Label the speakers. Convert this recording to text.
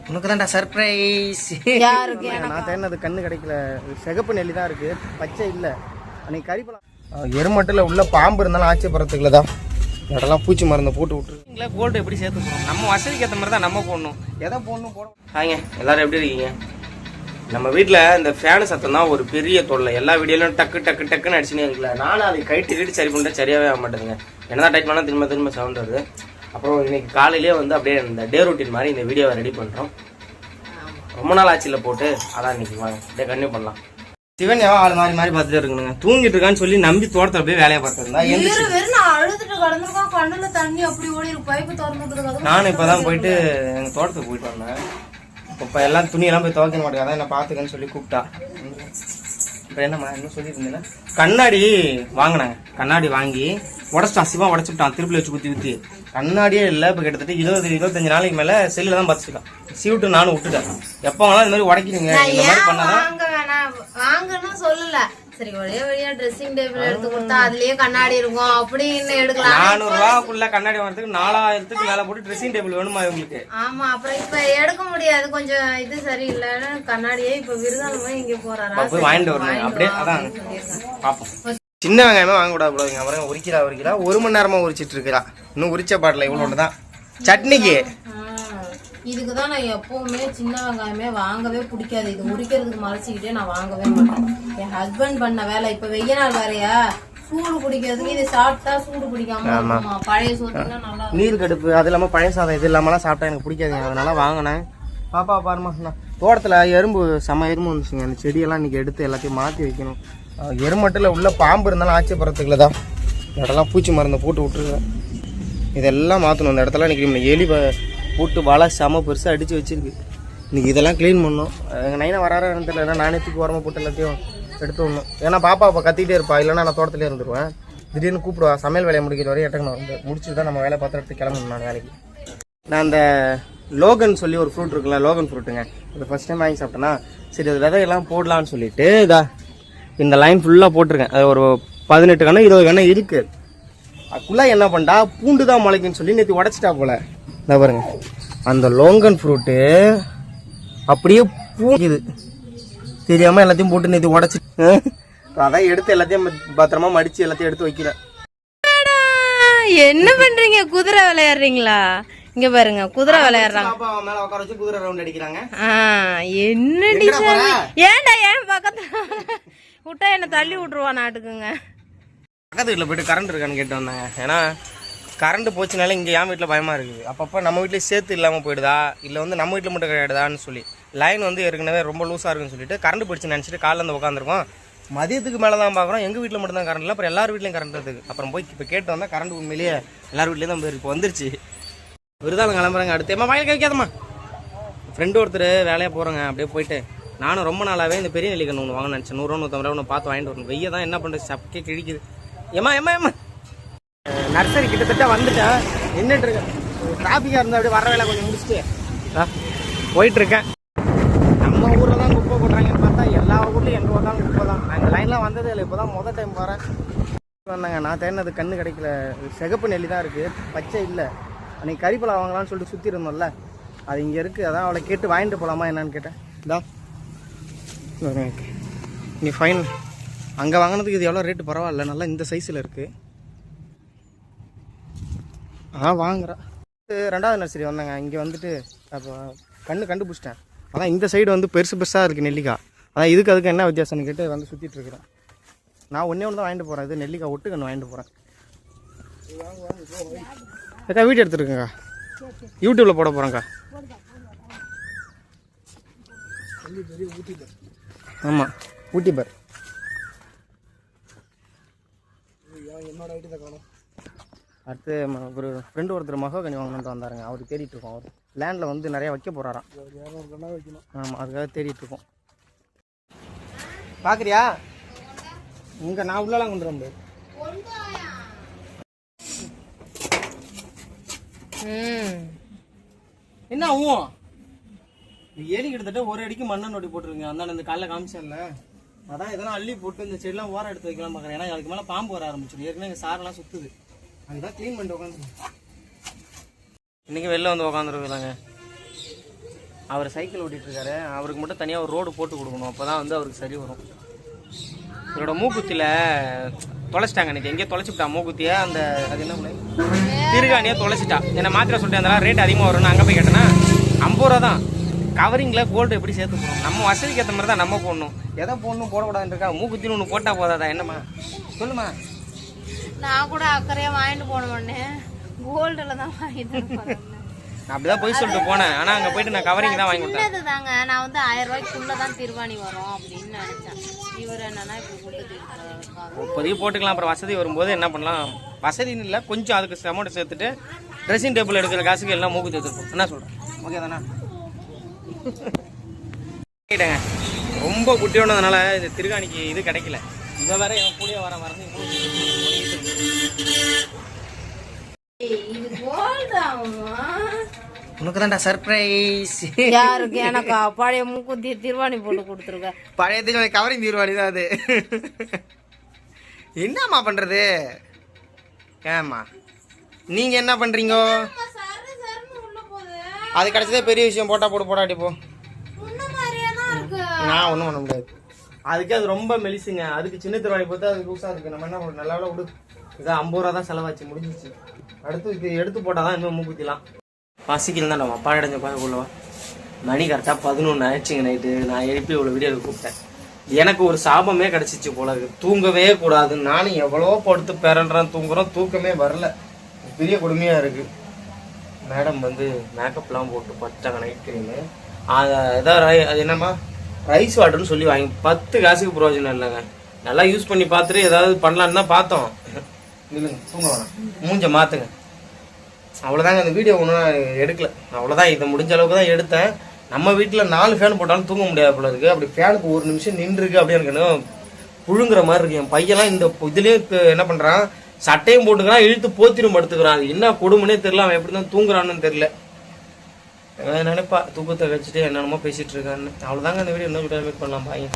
Speaker 1: உனக்கு தான்டா சர்ப்ரைஸ்.
Speaker 2: யாருக்கு?
Speaker 1: நான் தேனது கண்ணு கிடைக்கல. சிகப்பு நெல்லி தான் இருக்கு, பச்சை இல்லை. அன்னைக்கு கறிப்பழம் எருமட்டில் உள்ள பாம்பு இருந்தாலும் ஆச்சரியப்படுறதுக்குள்ளதான் இடம்லாம் பூச்சி மருந்து போட்டு விட்டுருக்கீங்களா. கோல்டு எப்படி சேர்த்து போடணும், நம்ம வசதிக்கு ஏற்ற மாதிரி தான் நம்ம போடணும். எதை போடணும் போடணும். ஆங்க எல்லாரும் எப்படி இருக்கீங்க? நம்ம வீட்டில் இந்த ஃபேனு சத்தம் தான் ஒரு பெரிய தொல்லை. எல்லா வீடியோலையும் டக்கு டக்கு டக்குன்னு அடிச்சுனே இருக்குல்ல. நானும் அதை கைட்டு சரி பண்ணிட்டு சரியாகவே ஆக மாட்டேங்குங்க. என்னதான் டைட் பண்ணால் திரும்ப திரும்ப சவுண்ட் வருது. அப்புறம் இன்னைக்கு காலையிலேயே வந்து அப்படியே இந்த டே ரொட்டீன் மாதிரி இந்த வீடியோவை ரெடி பண்ணுறோம். ரொம்ப நாள் ஆட்சியில் போட்டு அதான் இன்னைக்கு வாங்க அப்படியே கன்டினியூ பண்ணலாம். சிவன் எவன் ஆள் மாறி மாறி பார்த்துட்டு இருக்குங்க. தூங்கிட்டு இருக்கான்னு சொல்லி நம்பி தோட்டத்தில் அப்படியே வேலையை பார்த்துருந்தா நானும் இப்போதான் போயிட்டு எங்கள் தோட்டத்துக்கு போயிட்டு வந்தேன். இப்போ எல்லாம் துணியெல்லாம் போய் துவைக்க மாட்டேங்க. அதான் என்ன பார்த்துக்கன்னு சொல்லி கூப்பிட்டா. இப்போ என்னம்மா என்ன சொல்லியிருந்தேன்னா கண்ணாடி வாங்கினாங்க. கண்ணாடி வாங்கி உடச்சிட்டான். சிவா உடச்சுட்டான் திருப்பில் வச்சு குத்தி குத்தி. கண்ணாடியே இல்லை. இப்போ கிட்டத்தட்ட 20-25 நாளைக்கு மேலே செல்லில் தான் பார்த்துருக்கான். சீவிட்டு நானும் விட்டுட்டேன். எப்போ வேணாலும் இந்த மாதிரி உடைக்கிறீங்க இந்த மாதிரி பண்ணாதான்
Speaker 2: சொல்லல. சரி ஒரே வழியா ட்ரெஸ்ஸிங் டேபிள் எடுத்து கொடுத்தா அதுலயே கண்ணாடி இருக்கும் அப்படின்னு எடுக்கலாம்.
Speaker 1: 400 ரூபாய்க்குள்ள கண்ணாடி வாங்குறதுக்கு 4000க்கு மேல போட்டு ட்ரெஸ்ஸிங் டேபிள் வேணுமா உங்களுக்கு?
Speaker 2: ஆமா, அப்புறம் இப்ப எடுக்க முடியாது. கொஞ்சம் இது சரியில்லைன்னு கண்ணாடியே இப்ப விருதாளமா இங்க போறாரா
Speaker 1: போய் வாங்கிட்டு வரணும். அப்படியே அதான் பாப்போம். சின்ன வெங்காயமே வாங்க கூடாது. அப்புறம் உரிக்கிறா 1 மணி நேரமா உரிச்சிட்டு இருக்கிறா. இன்னும் உரிச்ச பாட்டில் இவ்வளோ தான் சட்னிக்கு.
Speaker 2: இதுக்குதான் நான் எப்பவுமே சின்ன வெங்காயமே வாங்கவே பிடிக்காது. இது உரிக்கிறதுக்கு மறைச்சிக்கிட்டே நான் வாங்கவே மாட்டேன். என் ஹஸ்பண்ட் பண்ண வேலை. இப்ப வெய்ய நாள் வேறையா, சூடு பிடிக்கிறதுக்கு இது சாப்பிட்டா சூடு பிடிக்காம பழைய சோத்துனா நல்லா
Speaker 1: நீர் கடுப்பு. அது இல்லாம பழைய சாதம் இது இல்லாமலாம் சாப்பிட்டா எனக்கு பிடிக்காது. அதனால வாங்கினேன். பாப்பா பாருமா, தோட்டத்துல எறும்பு செம எறும்பு வந்துச்சுங்க. அந்த செடியெல்லாம் இன்னைக்கு எடுத்து எல்லாத்தையும் மாற்றி வைக்கணும். எருமட்டில் உள்ள பாம்பு இருந்தாலும் ஆச்சரியப்படுறதுக்குள்ளதான் இடம்லாம் பூச்சி மருந்து போட்டு விட்டுருக்கேன். இதெல்லாம் மாற்றணும். அந்த இடத்துல இன்னைக்கு எலி போட்டு வலை செம பெருசாக அடித்து வச்சிருக்கு. இன்னைக்கு இதெல்லாம் க்ளீன் பண்ணணும். எங்கள் நைனா வரான்னு தெரியல. நானே தூக்கி உரமாக போட்டு எல்லாத்தையும் எடுத்து விடணும். ஏன்னா பாப்பா இப்போ கத்திக்கிட்டே இருப்பா. இல்லைன்னா நான் தோட்டத்திலே இருந்துருவேன். திடீர்னு கூப்பிடுவா. சமையல் வேலையை முடிக்கிற வரையும் எட்டக்கணும். வந்து முடிச்சுட்டு தான் நம்ம வேலை பார்த்து எடுத்து கிளம்பணும். நான் வேலைக்கு நான் அந்த லோகன் சொல்லி ஒரு ஃப்ரூட் இருக்குல்ல, லோகன் ஃப்ரூட்டுங்க. அது ஃபர்ஸ்ட் டைம் வாங்கி சாப்பிட்டேன்னா சரி அது விதையெல்லாம் போடலான்னு சொல்லிட்டு இந்த லைன் ஃபுல்லாக போட்டிருக்கேன். அது ஒரு 18 கணம் 20 கணம் இருக்கு. அதுக்குள்ளே என்ன பண்ணிட்டா பூண்டு தான் முளைக்குன்னு சொல்லி நேற்று உடச்சிட்டா போல. இந்த பாருங்க, அந்த லோங்கன் ஃப்ரூட்டு அப்படியே பூக்குது. தெரியாமல் எல்லாத்தையும் போட்டு நேற்று உடச்சி அதான் எடுத்து எல்லாத்தையும் பத்திரமா மடித்து எல்லாத்தையும் எடுத்து வைக்கிறேன்.
Speaker 2: என்ன பண்றீங்க? குதிரை விளையாடுறீங்களா? இங்க பாருங்க, குதிரை விளையாடுறாங்க.
Speaker 1: மேல உட்கார வச்சு குதிரை ரவுண்ட் அடிக்கிறாங்க.
Speaker 2: என்ன டிசைன்? ஏன்டா ஏன் பக்கத்துல விட்டா என்ன தள்ளி விட்டுருவா நாட்டுக்குங்க.
Speaker 1: பக்கத்து வீட்டில் போயிட்டு கரண்ட் இருக்கான்னு கேட்டு வந்தாங்க. ஏன்னா கரண்ட் போச்சுனால இங்கே என் வீட்டில் பயமாக இருக்குது. அப்பப்போ நம்ம வீட்டில் சேர்த்து இல்லாமல் போயிடுதா, இல்லை வந்து நம்ம வீட்டில் மட்டும் கிடையாதுதான்னு சொல்லி லைன் வந்து ஏற்கனவே ரொம்ப லூஸாக இருக்குன்னு சொல்லிட்டு கரண்ட் போயிடுச்சுன்னு நினச்சிட்டு காலையில் வந்து உட்காந்துருக்கோம். மதியத்துக்கு மேலே தான் பார்க்குறோம் எங்கள் வீட்டில் மட்டும் தான் கரண்ட் இல்லை. அப்புறம் எல்லார் வீட்லையும் கரண்ட் இருக்குது. அப்புறம் போய் இப்போ கேட்டு வந்தால் கரண்ட் உண்மையிலேயே எல்லார் வீட்லேயும் தான் போயிருக்கு. இப்போ வந்துருச்சு. விருதாளம் கிளம்புறாங்க. அடுத்தேம்மா வயலுக்கு வைக்காதம்மா. ஃப்ரெண்டு ஒருத்தர் வேலையாக போகிறோங்க. அப்படியே போயிட்டு நானும் ரொம்ப நாளாகவே இந்த பெரிய நெல்லிக்கண்ணு ஒன்று வாங்க நினச்சேன். 100 ரூபா 150 ரூபா ஒன்று பார்த்து வாங்கிட்டு வரணும். வெய்ய தான் என்ன பண்ணுறது, சப்பக்கே கிழிக்குது. ஏமா நர்சரி கிட்டத்தட்ட வந்துட்டேன். நின்றுட்டு இருக்கேன். டிராஃபிக்காக இருந்தால் அப்படியே வர வேலை கொஞ்சம் முடிச்சுட்டு போயிட்டுருக்கேன். நம்ம ஊரில் தான் குப்பை போடுறாங்கன்னு பார்த்தா எல்லா ஊர்லேயும் எங்கே வந்தாலும் குப்பை தான். நான் இந்த லைன்லாம் வந்ததே இல்லை. இப்போ தான் மொதல் டைம் வரேன். வந்தாங்க. நான் தேனது கண்ணு கிடைக்கல. சிகப்பு நெல்லி தான் இருக்குது, பச்சை இல்லை. அன்றைக்கி கறிப்பழம் வாங்கலாம்னு சொல்லிட்டு சுற்றி இருந்தோம்ல, அது இங்கே இருக்குது. அதான் அவளை கேட்டு வாங்கிட்டு போகலாமா என்னன்னு கேட்டேன். இதான் நீ ஃபைன். அங்கே வாங்கினதுக்கு இது எவ்வளோ ரேட்டு பரவாயில்ல, நல்லா இந்த சைஸில் இருக்குது. வாங்குறேன். 2வது நர்சரி வந்தாங்க. இங்கே வந்துட்டு அப்போ கண்டுபிடிச்சிட்டேன். அதான் இந்த சைடு வந்து பெருசு பெருசாக இருக்குது நெல்லிக்காய். அதான் அதுக்கு என்ன வித்தியாசம்னு கேட்டு வந்து சுற்றிட்டு இருக்கிறேன். நான் ஒன்றே ஒன்று தான் வாங்கிட்டு போகிறேன். இது நெல்லிக்காய் ஒட்டு கன்று வாங்கிட்டு போகிறேன். அக்கா வீடியோ எடுத்துருக்கேங்க்கா, யூடியூப்பில் போட போகிறேங்க்கா. ஆமாம், ஊட்டி பர். அடுத்து ஒரு ஃப்ரெண்டு ஒருத்தர் மகோகனி வாங்கணுன்ட்டு வந்தாருங்க. அவருக்கு தேடிட்டு இருக்கோம். அவர் லேண்டில் வந்து நிறையா வைக்க போகிறாராம். ஆமாம், அதுக்காக தேடிட்டு இருக்கோம். பார்க்குறியா? இங்கே நான் உள்ளலாம் கொண்டு வந்து என்ன ஆகும்? ஏறி கிட்டத்தட்ட ஒரு அடிக்கு மண்ணை நோட்டி போட்டுருங்க. அந்த இந்த காலைல காமிச்சேன்ல, அதான் இதெல்லாம் அள்ளி போட்டு இந்த செடியெல்லாம் ஓரம் எடுத்து வைக்கலாம் பார்க்குறேன். ஏன்னா அதுக்கு மேலே பாம்பு வர ஆரம்பிச்சிடும். ஏற்கனவே எங்கள் சாரெல்லாம் சுற்றுது. அதுதான் க்ளீன் பண்ணிட்டு உட்காந்து இன்றைக்கி வெளில வந்து உக்காந்துருக்குறாங்க. அவர் சைக்கிள் ஓட்டிகிட்டு இருக்காரு. அவருக்கு மட்டும் தனியாக ஒரு ரோடு போட்டு கொடுக்கணும். அப்போ தான் வந்து அவருக்கு சரி வரும். இவரோட மூக்குத்தியில் தொலைச்சிட்டாங்க. அன்றைக்கி எங்கேயோ தொலைச்சிட்டா மூக்குத்தியை. அந்த அது என்ன திருகாணியாக தொலைச்சிட்டா. என்னை மாத்திரை சொல்லிட்டு அதெல்லாம் ரேட் அதிகமாக வரும்னு அங்கே போய் கேட்டேன்னா 50 ரூபா தான். கவரிங்கில் கோல்டு எப்படி சேர்த்து போடணும்? நம்ம வசதிக்கு ஏற்ற மாதிரி தான் நம்ம போடணும். எதை போடணும் போடக்கூடாதுன்னு இருக்கா? மூக்குத்தின்னு ஒன்று போட்டால் போதாதா? என்னம்மா சொல்லுமா?
Speaker 2: நான் கூட அக்கறையா வாங்கிட்டு போன உடனே கோல்டுல தான் வாங்கிட்டு
Speaker 1: நான் அப்படிதான் போய் சொல்லிட்டு போனேன். ஆனா அங்க போயிட்டு நான் கவரிங் தான் வாங்கி கொடுத்தேன்.
Speaker 2: தாங்க நான் வந்து 1000 ரூபாய்க்குள்ளதான் திருவாணி வரும் அப்படின்னு நினைச்சேன். இவர் என்னன்னா இப்ப கொடுத்து
Speaker 1: இப்போதைக்கு போட்டுக்கலாம். அப்புறம் வசதி வரும்போது என்ன பண்ணலாம்? வசதின்னு இல்லை, கொஞ்சம் அதுக்கு அமௌண்ட் சேர்த்துட்டு ட்ரெஸ்ஸிங் டேபிள் எடுக்கிற காசுக்கு எல்லாம் மூக்கு எடுத்துப்போம். என்ன சொல்றேன்? ஓகே தானே? கேட்டேங்க. ரொம்ப குட்டியோனதுனால இது திருகாணிக்கு இது கிடைக்கல. இதை வேற என் கூடயே வர மறந்து உனக்கு தான்டா சர்ப்ரைஸ்.
Speaker 2: யாருக்கு? எனக்கா? பழைய மூக்குத்தி திருவாணி போட்டு கொடுத்துருக்க.
Speaker 1: பழைய திருவாணி கவரிங் திருவாணி தான் அது. என்னம்மா பண்றது? ஏம்மா நீங்க என்ன பண்றீங்க? அது கிடைச்சதே பெரிய விஷயம். போட்டா போடு, போடாட்டி போ. நான் ஒன்றும் பண்ண முடியாது. அதுக்கு அது ரொம்ப மெலிசுங்க. அதுக்கு சின்ன திருவாணி பார்த்தா அது லூஸா இருக்கு. நம்ம என்ன பண்ண நல்லா விடு. இதான் 50 ரூபா தான் செலவாச்சு, முடிஞ்சிச்சு. அடுத்து இது எடுத்து போட்டாதான் இன்னும் மூக்குத்திலாம் பசிக்கல தான். நம்ம அப்பா அடைஞ்ச உள்ளவா மணி கரெக்டாக 11 ஆயிடுச்சுங்க நைட்டு. நான் எழுப்பி இவ்வளோ வீடியோ கூப்பிட்டேன். எனக்கு ஒரு சாபமே கிடச்சிச்சு போல இருக்கு. தூங்கவே கூடாது. நானும் எவ்வளோ படுத்து பேரன்றேன், தூங்குறோம், தூக்கமே வரல. பெரிய கொடுமையாக இருக்குது. மேடம் வந்து மேக்கப்லாம் போட்டு பட்டாங்க நைட் க்ரீமு. எதாவது அது என்னம்மா ரைஸ் வாட்டர்னு சொல்லி வாங்கி 10 காசுக்கு பிரயோஜனம் இல்லைங்க. நல்லா யூஸ் பண்ணி பார்த்துட்டு ஏதாவது பண்ணலான்னு தான் பார்த்தோம். இல்லைங்க தூங்க வேணாம், மூஞ்ச மாற்றுங்க. அவ்வளோதாங்க. அந்த வீடியோ ஒன்றும் எடுக்கல. அவ்வளோதான். இதை முடிஞ்ச அளவுக்கு தான் எடுத்தேன். நம்ம வீட்டில் 4 ஃபேன் போட்டாலும் தூங்க முடியாது போல இருக்குது. அப்படி ஃபேனுக்கு ஒரு நிமிஷம் நின்றுருக்கு அப்படின்னு எனக்கு புழுங்குற மாதிரி இருக்கு. என் பையெல்லாம் இந்த இதுலேயும் என்ன பண்ணுறான், சட்டையும் போட்டுக்கிறான், இழுத்து போத்திரும் படுத்துக்கிறான். அது என்ன கொடுமைனே தெரியல. அவன் எப்படி தான் தூங்குறான்னு தெரியல. நினைப்பா தூக்கத்தை வச்சுட்டு என்னென்னமோ பேசிகிட்டு இருக்கான்னு. அவ்வளோதாங்க. அந்த வீடியோ இன்னும் வீடியோ மீட் பண்ணலாம். பாய்.